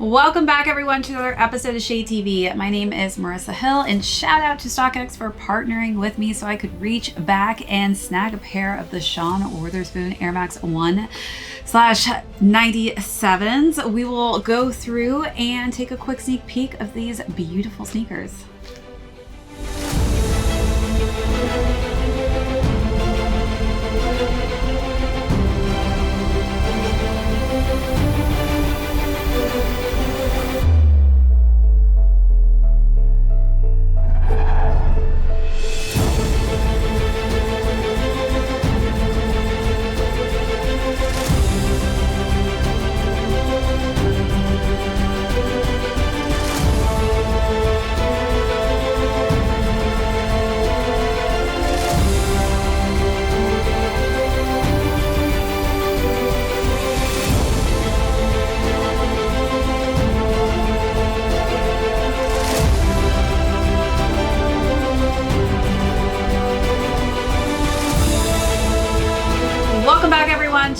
Welcome back everyone to another episode of Shade TV. My name is Marissa Hill and shout out to StockX for partnering with me so I could reach back and snag a pair of the Sean Wotherspoon Air Max 1/97s. We will go through and take a quick sneak peek of these beautiful sneakers.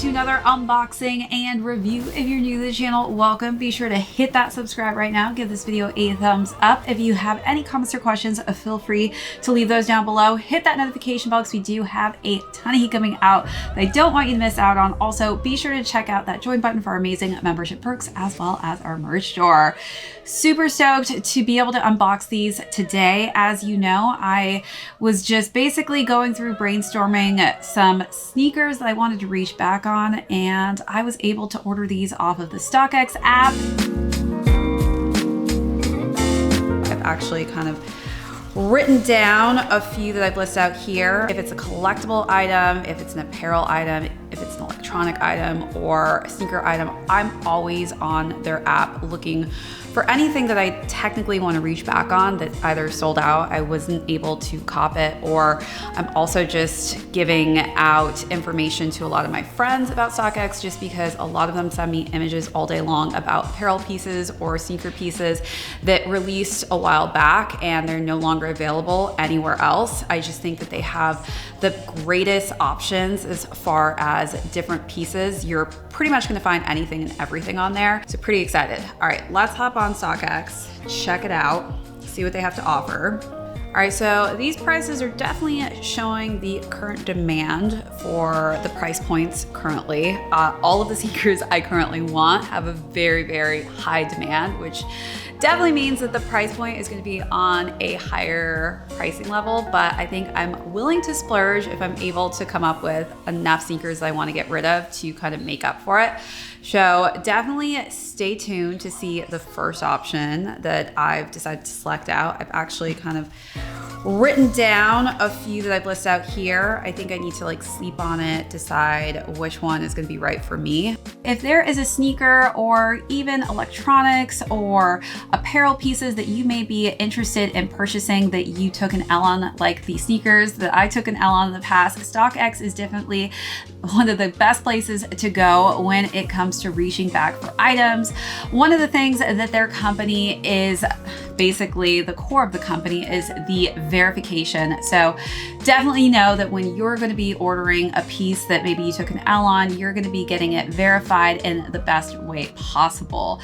To another unboxing and review. If you're new to the channel, welcome. Be sure to hit that subscribe right now. Give this video a thumbs up. If you have any comments or questions, feel free to leave those down below. Hit that notification bell because we do have a ton of heat coming out that I don't want you to miss out on. Also, be sure to check out that join button for our amazing membership perks as well as our merch store. Super stoked to be able to unbox these today. As you know, I was just basically going through brainstorming some sneakers that I wanted to reach back on, and I was able to order these off of the StockX app. I've actually kind of written down a few that I've listed out here. If it's a collectible item, if it's an apparel item, if it's an electronic item or a sneaker item, I'm always on their app looking for anything that I technically want to reach back on that either sold out, I wasn't able to cop it, or I'm also just giving out information to a lot of my friends about StockX just because a lot of them send me images all day long about apparel pieces or sneaker pieces that released a while back and they're no longer available anywhere else. I just think that they have the greatest options as far as different pieces. You're pretty much gonna find anything and everything on there. So pretty excited. All right, let's hop on StockX, check it out, see what they have to offer. All right, so these prices are definitely showing the current demand for the price points currently. All of the sneakers I currently want have a very, very high demand, which definitely means that the price point is going to be on a higher pricing level, but I think I'm willing to splurge if I'm able to come up with enough sneakers that I want to get rid of to kind of make up for it. So definitely stay tuned to see the first option that I've decided to select out. I've actually kind of written down a few that I've listed out here. I think I need to like sleep on it, decide which one is gonna be right for me. If there is a sneaker or even electronics or apparel pieces that you may be interested in purchasing that you took an L on, like the sneakers that I took an L on in the past, StockX is definitely one of the best places to go when it comes to reaching back for items. One of the things that their company is basically the core of the company is the verification. So definitely know that when you're going to be ordering a piece that maybe you took an L on, you're going to be getting it verified in the best way possible.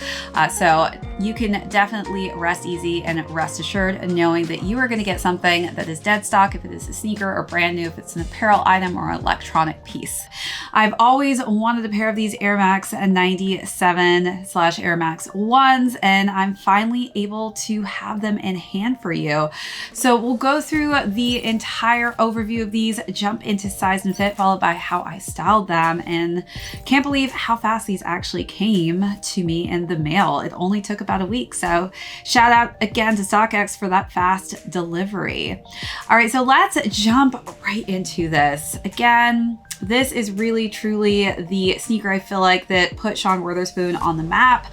So you can definitely rest easy and rest assured knowing that you are going to get something that is dead stock if it is a sneaker, or brand new if it's an apparel item or electronic piece. I've always wanted a pair of these Air Max 97/Air Max 1s, and I'm finally able to have them in hand for you. So we'll go through the entire overview of these, jump into size and fit, followed by how I styled them, and can't believe how fast these actually came to me in the mail. It only took about a week. So shout out again to StockX for that fast delivery. All right, so let's jump right into this. Again, this is really truly the sneaker I feel like that put Sean Wotherspoon on the map.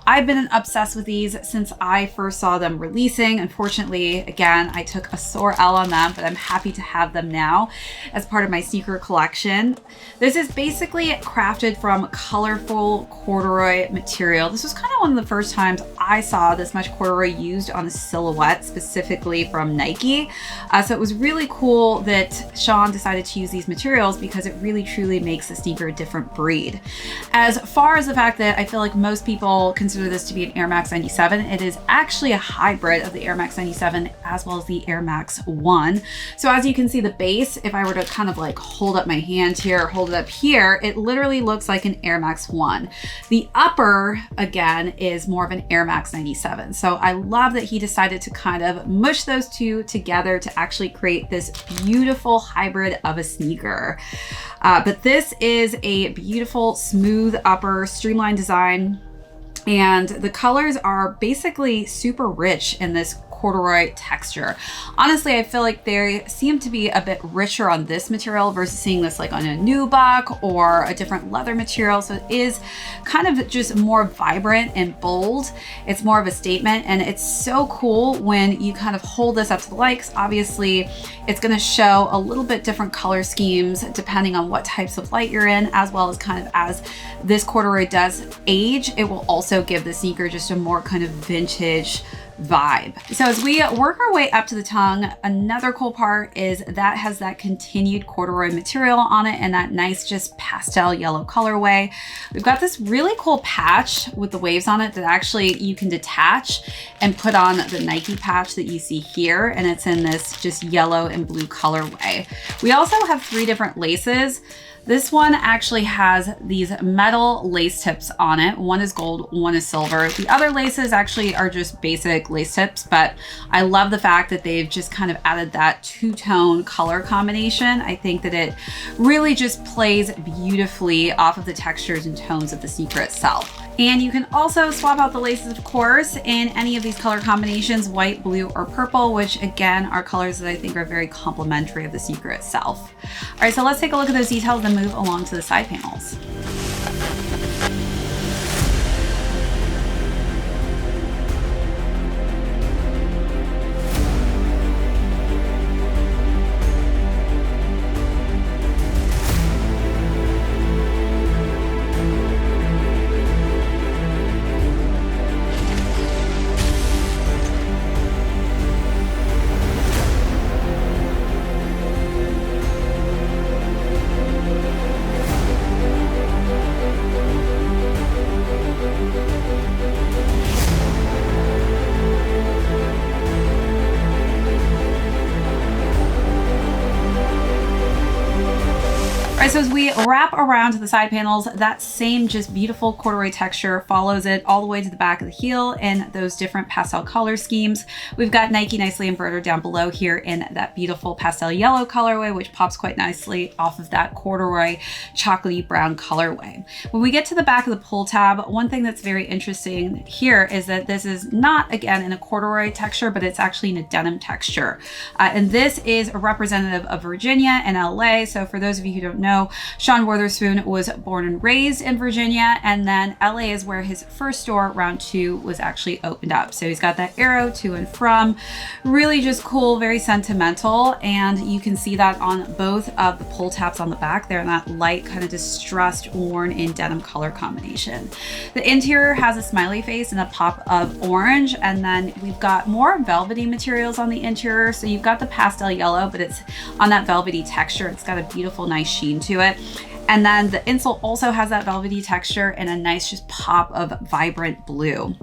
I've been obsessed with these since I first saw them releasing. Unfortunately, again, I took a sore L on them, but I'm happy to have them now as part of my sneaker collection. This is basically crafted from colorful corduroy material. This was kind of one of the first times I saw this much corduroy used on a silhouette, specifically from Nike. So it was really cool that Sean decided to use these materials because it really truly makes the sneaker a different breed. As far as the fact that I feel like most people consider consider this to be an Air Max 97. It is actually a hybrid of the Air Max 97 as well as the Air Max 1. So as you can see, the base, if I were to kind of like hold up my hand here, hold it up here, it literally looks like an Air Max 1. The upper, again, is more of an Air Max 97. So I love that he decided to kind of mush those two together to actually create this beautiful hybrid of a sneaker. But this is a beautiful, smooth upper, streamlined design. And the colors are basically super rich in this corduroy texture. Honestly, I feel like they seem to be a bit richer on this material versus seeing this like on a nubuck or a different leather material. So it is kind of just more vibrant and bold. It's more of a statement, and it's so cool when you kind of hold this up to the light, 'cause obviously it's going to show a little bit different color schemes depending on what types of light you're in, as well as kind of as this corduroy does age, it will also give the sneaker just a more kind of vintage vibe. So as we work our way up to the tongue, another cool part is that has that continued corduroy material on it and that nice just pastel yellow colorway. We've got this really cool patch with the waves on it that actually you can detach and put on the Nike patch that you see here, and it's in this just yellow and blue colorway. We also have 3 different laces. This one actually has these metal lace tips on it. One is gold, one is silver. The other laces actually are just basic lace tips, but I love the fact that they've just kind of added that two-tone color combination. I think that it really just plays beautifully off of the textures and tones of the sneaker itself. And you can also swap out the laces, of course, in any of these color combinations, white, blue, or purple, which again are colors that I think are very complementary of the sneaker itself. All right, so let's take a look at those details and move along to the side panels. So as we wrap around to the side panels, that same just beautiful corduroy texture follows it all the way to the back of the heel in those different pastel color schemes. We've got Nike nicely embroidered down below here in that beautiful pastel yellow colorway, which pops quite nicely off of that corduroy chocolatey brown colorway. When we get to the back of the pull tab, one thing that's very interesting here is that this is not, again, in a corduroy texture, but it's actually in a denim texture. And this is a representative of Virginia and LA. So for those of you who don't know, Sean Wotherspoon was born and raised in Virginia, and then LA is where his first store, Round 2, was actually opened up. So he's got that arrow to and from, really just cool, very sentimental, and you can see that on both of the pull tabs on the back there in that light kind of distressed worn in denim color combination. The interior has a smiley face and a pop of orange, and then we've got more velvety materials on the interior. So you've got the pastel yellow, but it's on that velvety texture. It's got a beautiful, nice sheen to it. And then the insole also has that velvety texture and a nice just pop of vibrant blue.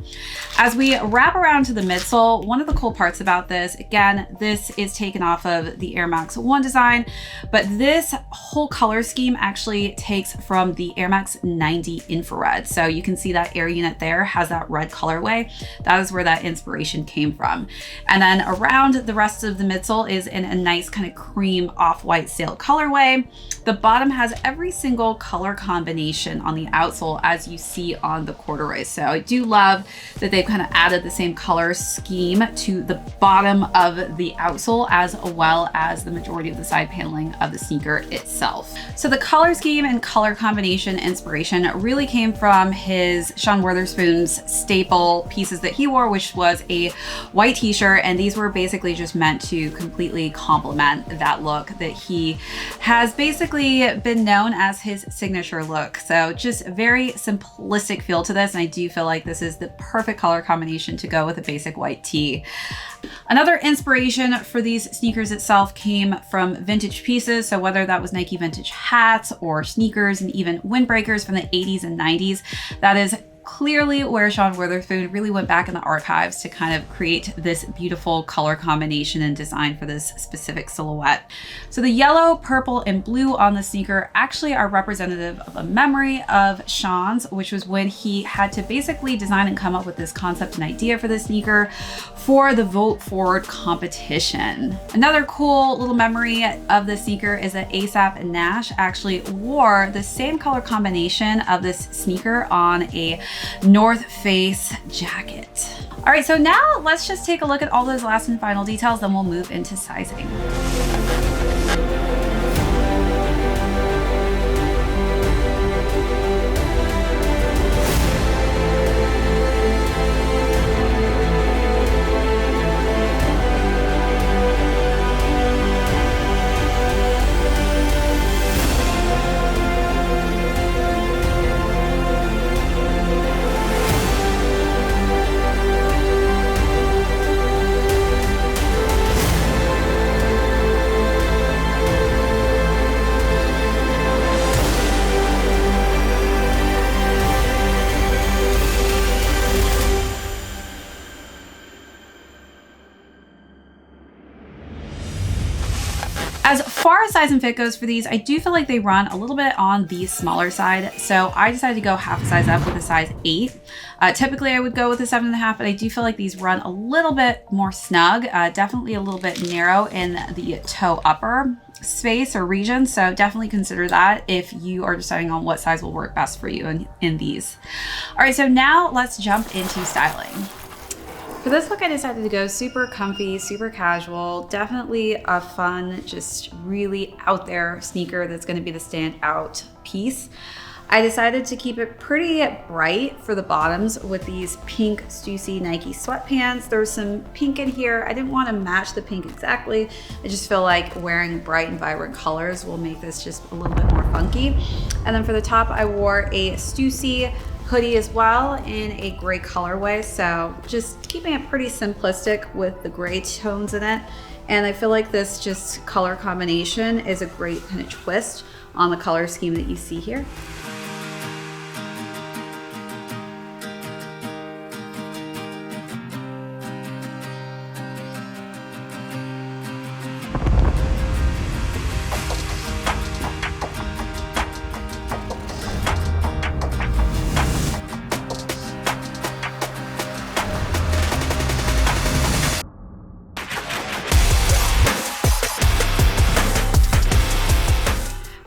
As we wrap around to the midsole, one of the cool parts about this, again, this is taken off of the Air Max 1 design, but this whole color scheme actually takes from the Air Max 90 infrared. So you can see that air unit there has that red colorway. That is where that inspiration came from. And then around the rest of the midsole is in a nice kind of cream off-white sail colorway. The bottom has every single color combination on the outsole as you see on the corduroy. So I do love that they've kind of added the same color scheme to the bottom of the outsole as well as the majority of the side paneling of the sneaker itself. So the color scheme and color combination inspiration really came from his Sean Wotherspoon's staple pieces that he wore, which was a white t-shirt, and these were basically just meant to completely complement that look that he has basically been known as his signature look. So just a very simplistic feel to this, and I do feel like this is the perfect color combination to go with a basic white tee. Another inspiration for these sneakers itself came from vintage pieces. So whether that was Nike vintage hats or sneakers and even windbreakers from the 80s and 90s, that is clearly where Sean Wotherspoon really went back in the archives to kind of create this beautiful color combination and design for this specific silhouette. So the yellow, purple, and blue on the sneaker actually are representative of a memory of Sean's, which was when he had to basically design and come up with this concept and idea for the sneaker for the Vote Forward competition. Another cool little memory of the sneaker is that ASAP and Nash actually wore the same color combination of this sneaker on a North Face jacket. All right, so now let's just take a look at all those last and final details, then we'll move into sizing. As far as size and fit goes for these, I do feel like they run a little bit on the smaller side. So I decided to go half a size up with a size 8. Typically I would go with a 7.5, but I do feel like these run a little bit more snug, definitely a little bit narrow in the toe upper space or region. So definitely consider that if you are deciding on what size will work best for you in these. All right, so now let's jump into styling. For this look, I decided to go super comfy, super casual, definitely a fun, just really out there sneaker that's gonna be the standout piece. I decided to keep it pretty bright for the bottoms with these pink Stüssy Nike sweatpants. There's some pink in here. I didn't want to match the pink exactly. I just feel like wearing bright and vibrant colors will make this just a little bit more funky. And then for the top, I wore a Stüssy hoodie as well in a gray colorway. So just keeping it pretty simplistic with the gray tones in it. And I feel like this just color combination is a great kind of twist on the color scheme that you see here.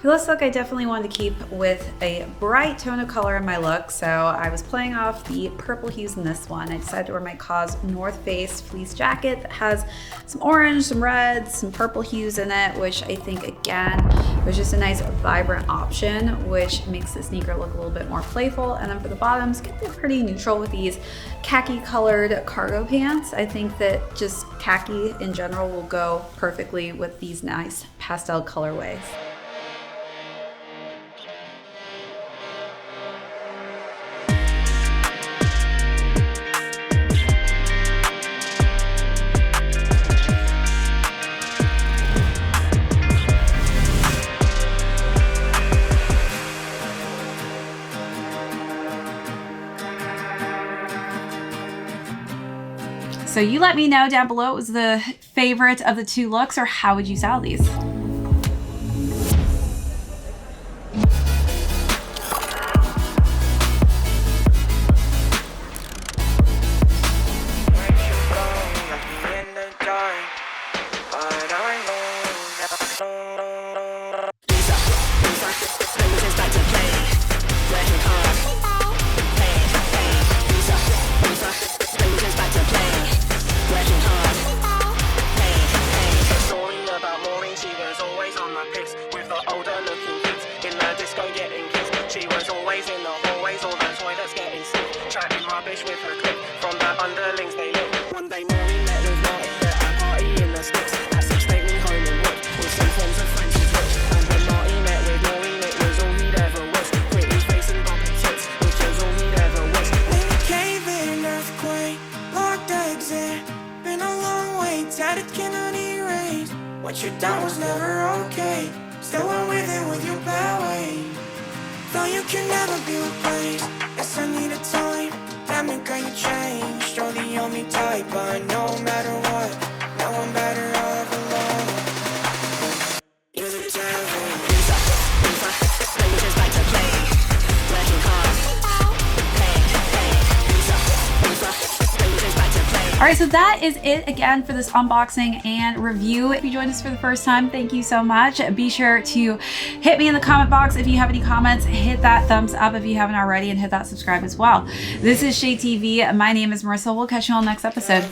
For this look, I definitely wanted to keep with a bright tone of color in my look, so I was playing off the purple hues in this one. I decided to wear my KAWS North Face fleece jacket that has some orange, some red, some purple hues in it, which I think, again, was just a nice vibrant option, which makes the sneaker look a little bit more playful. And then for the bottoms, keep it pretty neutral with these khaki colored cargo pants. I think that just khaki in general will go perfectly with these nice pastel colorways. So you let me know down below what was the favorite of the two looks, or how would you style these? What you done was never okay. Still went with it with your bad way. Though you can never be replaced. Yes, I need a time. All right, so that is it again for this unboxing and review. If you joined us for the first time, thank you so much. Be sure to hit me in the comment box if you have any comments. Hit that thumbs up if you haven't already, and hit that subscribe as well. This is Shay TV. My name is Marissa. We'll catch you on the next episode.